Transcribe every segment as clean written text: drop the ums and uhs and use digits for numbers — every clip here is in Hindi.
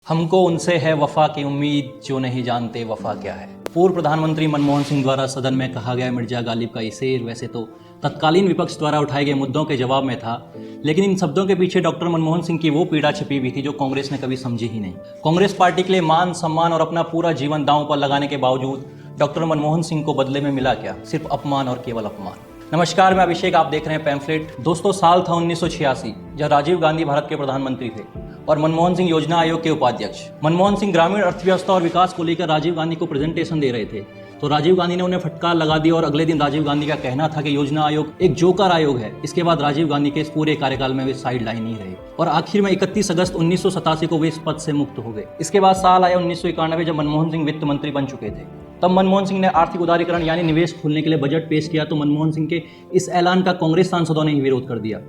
हमको उनसे है वफा की उम्मीद जो नहीं जानते वफा क्या है। पूर्व प्रधानमंत्री मनमोहन सिंह द्वारा सदन में कहा गया मिर्जा गालिब का ये शेर वैसे तो तत्कालीन विपक्ष द्वारा उठाए गए मुद्दों के जवाब में था, लेकिन इन शब्दों के पीछे डॉक्टर मनमोहन सिंह की वो पीड़ा छिपी हुई थी जो कांग्रेस ने कभी समझी ही नहीं। कांग्रेस पार्टी के लिए मान सम्मान और अपना पूरा जीवन दांव पर लगाने के बावजूद डॉक्टर मनमोहन सिंह को बदले में मिला क्या? सिर्फ अपमान और केवल अपमान। नमस्कार, मैं अभिषेक, आप देख रहे हैं पैम्फलेट। दोस्तों, साल था 1986 जब राजीव गांधी भारत के प्रधानमंत्री थे और मनमोहन सिंह योजना आयोग के उपाध्यक्ष। मनमोहन सिंह ग्रामीण अर्थव्यवस्था और विकास को लेकर राजीव गांधी को प्रेजेंटेशन दे रहे थे, तो राजीव गांधी ने उन्हें फटकार लगा दी और अगले दिन राजीव गांधी का कहना था कि योजना आयोग एक जोकर आयोग है। इसके बाद राजीव गांधी के इस पूरे कार्यकाल में वे साइड लाइन ही रहे और आखिर में 31 अगस्त 1987 को वे इस पद से मुक्त हो गए। इसके बाद साल आया 1991 जब मनमोहन सिंह वित्त मंत्री बन चुके थे। तब मनमोहन सिंह ने आर्थिक उदारीकरण यानी निवेश खोलने के लिए बजट पेश किया, तो मनमोहन सिंह के इस ऐलान का कांग्रेस सांसदों ने ही विरोध कर दिया।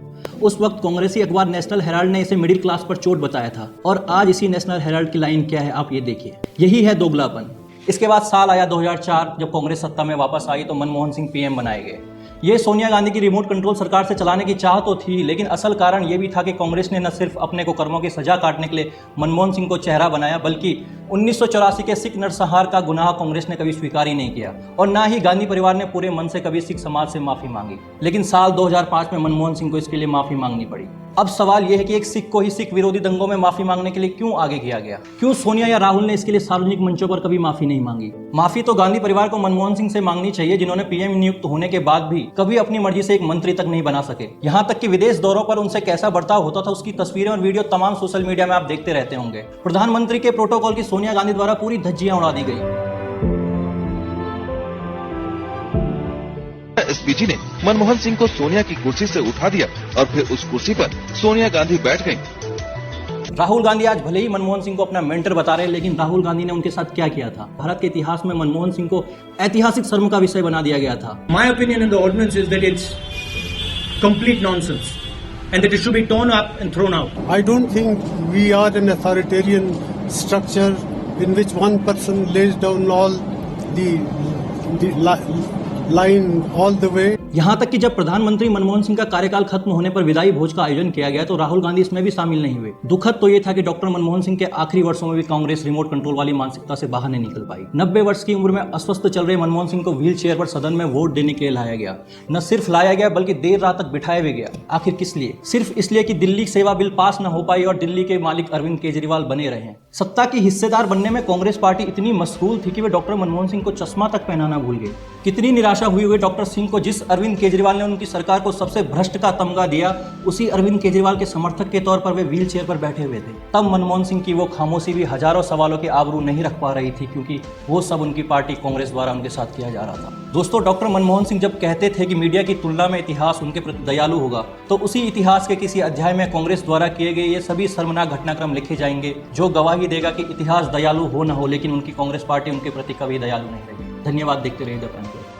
उस वक्त कांग्रेसी अखबार नेशनल हेराल्ड ने इसे मिडिल क्लास पर चोट बताया था और आज इसी नेशनल हेराल्ड की लाइन क्या है आप ये देखिए, यही है दोगलापन। इसके बाद साल आया 2004 जब कांग्रेस सत्ता में वापस आई तो मनमोहन सिंह पीएम बनाए गए। ये सोनिया गांधी की रिमोट कंट्रोल सरकार से चलाने की चाह तो थी, लेकिन असल कारण ये भी था कि कांग्रेस ने न सिर्फ अपने को कर्मों की सजा काटने के लिए मनमोहन सिंह को चेहरा बनाया, बल्कि 1984 के सिख नरसंहार का गुनाह कांग्रेस ने कभी स्वीकार ही नहीं किया और ना ही गांधी परिवार ने पूरे मन से कभी सिख समाज से माफी मांगी। लेकिन साल 2005 में मनमोहन सिंह को इसके लिए माफी मांगनी पड़ी। अब सवाल यह है कि एक सिख को ही सिख विरोधी दंगों में माफी मांगने के लिए क्यों आगे किया गया? क्यों सोनिया या राहुल ने इसके लिए सार्वजनिक मंचों पर कभी माफी नहीं मांगी? माफी तो गांधी परिवार को मनमोहन सिंह से मांगनी चाहिए, जिन्होंने पीएम नियुक्त होने के बाद भी कभी अपनी मर्जी से एक मंत्री तक नहीं बना सके। यहाँ तक कि विदेश दौरों पर उनसे कैसा बर्ताव होता था उसकी तस्वीरें और वीडियो तमाम सोशल मीडिया में आप देखते रहते होंगे। प्रधानमंत्री के प्रोटोकॉल की सोनिया गांधी द्वारा पूरी धज्जियां उड़ा दी गई। एसपीजी ने मनमोहन सिंह को सोनिया की कुर्सी से उठा दिया और फिर उस कुर्सी पर सोनिया गांधी बैठ गईं। राहुल गांधी आज भले ही मनमोहन सिंह को अपना मेंटर बता रहे हैं, लेकिन राहुल गांधी ने उनके साथ क्या किया था? भारत के इतिहास में मनमोहन सिंह को ऐतिहासिक शर्म का विषय बना दिया गया था। My opinion in the ordinance is that it's complete nonsense and that it should be torn up and thrown out. I don't think we are an authoritarian structure in which one person lays down all the line all the way. यहाँ तक कि जब प्रधानमंत्री मनमोहन सिंह का कार्यकाल खत्म होने पर विदाई भोज का आयोजन किया गया तो राहुल गांधी इसमें भी शामिल नहीं हुए। दुखद तो ये था कि डॉक्टर मनमोहन सिंह के आखिरी वर्षों में भी कांग्रेस रिमोट कंट्रोल वाली मानसिकता से बाहर नहीं निकल पाई। 90 वर्ष की उम्र में अस्वस्थ चल रहे मनमोहन सिंह को व्हील चेयर पर सदन में वोट देने के लिए लाया गया। न सिर्फ लाया गया बल्कि देर रात तक बिठाया भी गया। आखिर किस लिए? सिर्फ इसलिए कि दिल्ली सेवा बिल पास न हो पाई और दिल्ली के मालिक अरविंद केजरीवाल बने रहे। सत्ता की हिस्सेदार बनने में कांग्रेस पार्टी इतनी मशगूल थी कि वे डॉक्टर मनमोहन सिंह को चश्मा तक पहनाना भूल गए। कितनी निराशा हुई होगी डॉक्टर सिंह को जिस अरविंद केजरीवाल ने उनकी सरकार को सबसे भ्रष्ट का तमगा दिया, उसी अरविंद केजरीवाल के समर्थक के तौर पर वे व्हील चेयर पर बैठे हुए थे। तब मनमोहन सिंह की वो खामोशी भी हजारों सवालों की आबरू नहीं रख पा रही थी, क्योंकि वो सब उनकी पार्टी कांग्रेस द्वारा उनके साथ किया जा रहा था। दोस्तों, डॉक्टर मनमोहन सिंह जब कहते थे कि मीडिया की तुलना में इतिहास उनके प्रति दयालु होगा, तो उसी इतिहास के किसी अध्याय में कांग्रेस द्वारा किए गए ये सभी शर्मनाक घटनाक्रम लिखे जाएंगे जो गवाही देगा कि इतिहास दयालु हो न हो, लेकिन उनकी कांग्रेस पार्टी उनके प्रति कभी दयालु नहीं रही। धन्यवाद। देखते रहिए द पैम्फलेट।